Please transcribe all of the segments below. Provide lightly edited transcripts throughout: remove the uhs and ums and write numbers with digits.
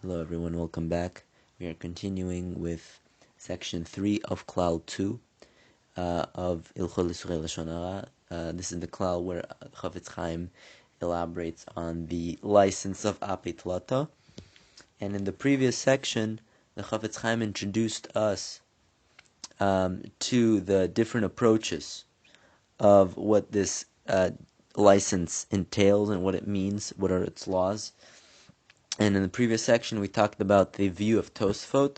Hello everyone, welcome back. We are continuing with section 3 of Klal 2 of Ilchot L'Surei Lashon Harah. This is the Klal where Chafetz Chaim elaborates on the license of Apeit Lata. And in the previous section, the Chafetz Chaim introduced us to the different approaches of what this license entails and what it means, what are its laws. And in the previous section, we talked about the view of Tosfot.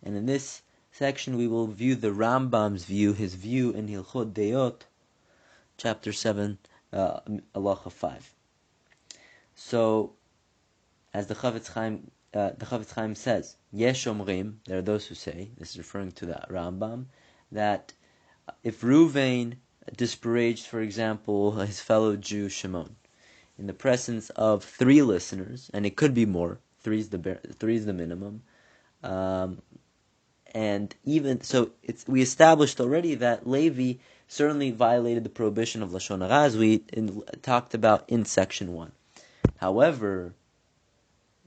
And in this section, we will view the Rambam's view, his view in Hilchot Deot, chapter 7, Halacha 5. So, as the Chafetz Chaim says, Yesh Omrim, there are those who say, this is referring to the Rambam, that if Ruvain disparaged, for example, his fellow Jew Shimon, in the presence of 3 listeners, and it could be more, 3 is the minimum, and even so, we established already that Levi certainly violated the prohibition of Lashon Harah, as we talked about in section 1. However,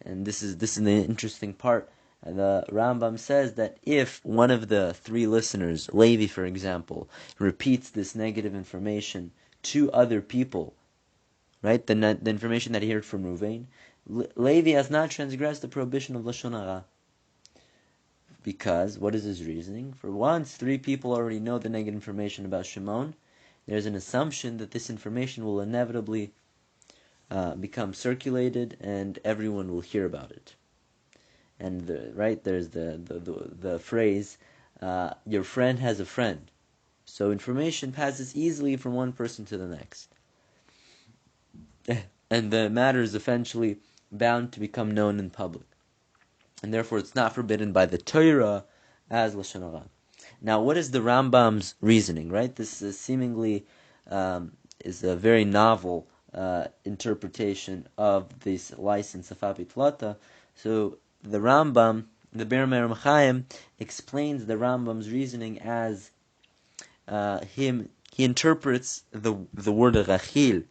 and this is the interesting part, the Rambam says that if one of the 3 listeners, Levi for example, repeats this negative information to other people, right, the information that he heard from Ruvain, Levi has not transgressed the prohibition of Lashon Harah. Because, what is his reasoning? For once, 3 people already know the negative information about Shimon, there's an assumption that this information will inevitably become circulated and everyone will hear about it. And there's the phrase, your friend has a friend. So information passes easily from one person to the next. And the matter is eventually bound to become known in public. And therefore it's not forbidden by the Torah as Lashon Harah. Now, what is the Rambam's reasoning, right? This is seemingly is a very novel interpretation of this license of Apeit Lata. So the Rambam, the Be'er Chaim, explains the Rambam's reasoning as he interprets the word Rachil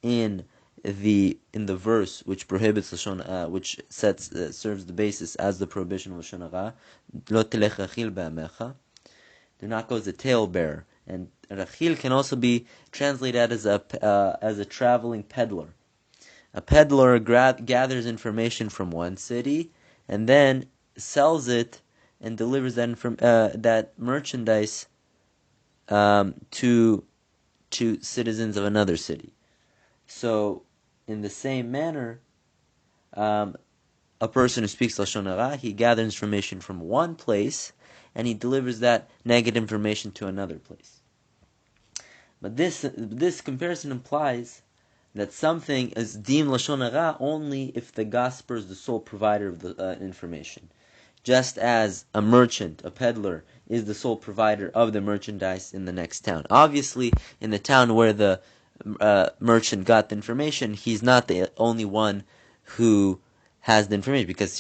in the verse which prohibits Lashon, which serves the basis as the prohibition of Lashon Harah. Lo telech Rachil be'amecha. Do not go as a talebearer. And Rachil can also be translated as a traveling peddler. A peddler gathers information from one city and then sells it and delivers that merchandise to citizens of another city. So, in the same manner, a person who speaks Lashon Harah, he gathers information from one place and he delivers that negative information to another place. But this comparison implies that something is deemed Lashon Harah only if the Gasper is the sole provider of the information. Just as a merchant, a peddler, is the sole provider of the merchandise in the next town. Obviously, in the town where the merchant got the information, he's not the only one who has the information, because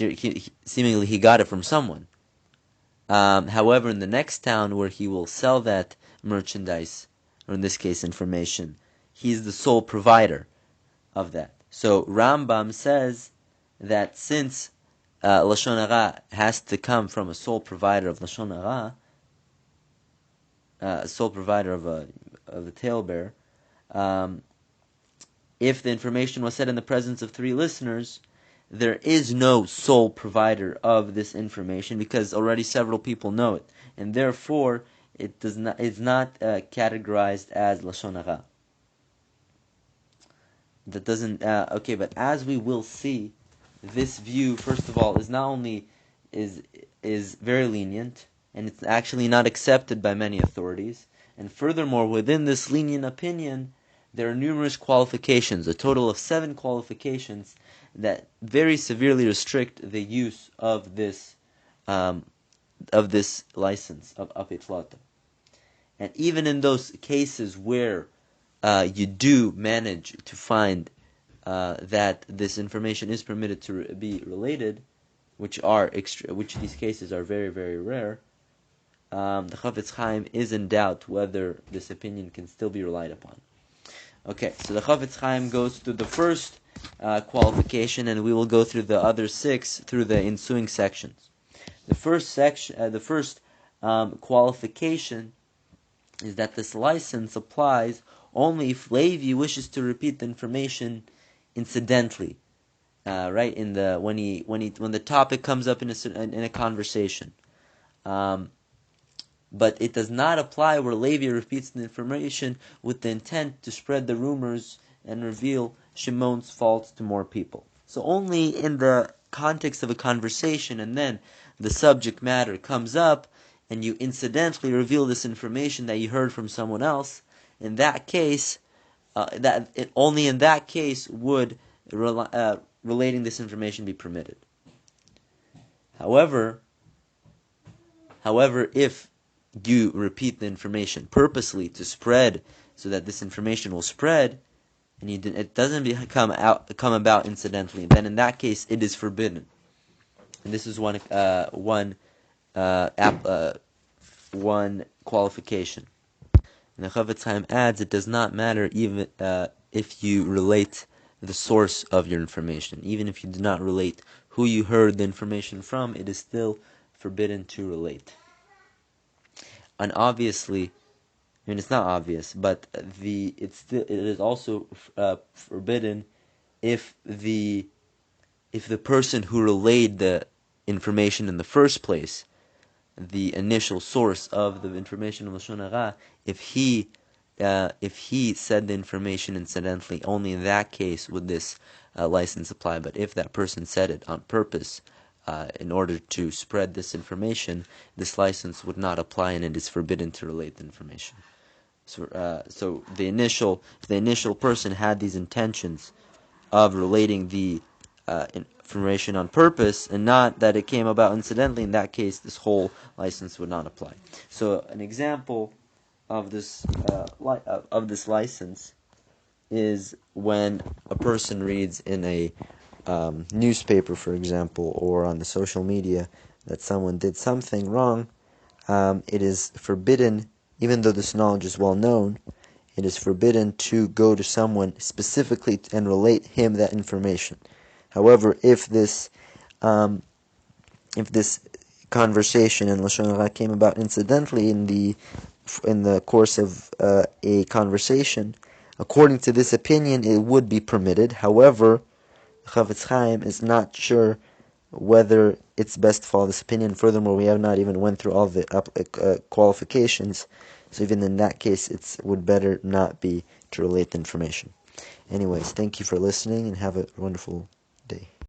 seemingly he got it from someone. However, in the next town where he will sell that merchandise, or in this case information, he's the sole provider of that. So Rambam says that since Lashon Harah has to come from a sole provider of Lashon Harah, a sole provider of the talebearer, if the information was said in the presence of 3 listeners, there is no sole provider of this information because already several people know it, and therefore it's not categorized as Lashon Harah. That doesn't okay, but as we will see, this view, first of all, is not only is very lenient, and it's actually not accepted by many authorities. And furthermore, within this lenient opinion, there are numerous qualifications, a total of 7 qualifications that very severely restrict the use of this license of Apeit Lata. And even in those cases where you do manage to find that this information is permitted to be related, which these cases are very, very rare, the Chafetz Chaim is in doubt whether this opinion can still be relied upon. Okay, so the Chafetz Chaim goes through the first qualification, and we will go through the other 6 through the ensuing sections. The first qualification is that this license applies only if Levi wishes to repeat the information incidentally, right? When the topic comes up in a conversation. But it does not apply where Levi repeats the information with the intent to spread the rumors and reveal Shimon's faults to more people. So only in the context of a conversation, and then the subject matter comes up, and you incidentally reveal this information that you heard from someone else. In that case, only in that case would relating this information be permitted. However, if you repeat the information purposely to spread, so that this information will spread, and it doesn't come about incidentally, then in that case it is forbidden. And this is one qualification. And the Chafetz Chaim adds, it does not matter even if you relate the source of your information. Even if you do not relate who you heard the information from, it is still forbidden to relate. And obviously, I mean, it's not obvious, but it is also forbidden if the person who relayed the information in the first place, the initial source of the information of Lashon Harah, if he said the information incidentally, only in that case would this license apply. But if that person said it on purpose, in order to spread this information, this license would not apply, and it is forbidden to relate the information. So the initial person had these intentions of relating the information on purpose, and not that it came about incidentally, in that case, this whole license would not apply. So an example of this license is when a person reads in a newspaper, for example, or on the social media that someone did something wrong. It is forbidden, even though this knowledge is well known, it is forbidden to go to someone specifically and relate him that information. However, if this conversation in Lashon Harah came about incidentally in the course of a conversation, according to this opinion, it would be permitted. However, Chafetz Chaim is not sure whether it's best to follow this opinion. Furthermore, we have not even went through all the qualifications, so even in that case, it would better not be to relate the information. Anyways, thank you for listening, and have a wonderful day.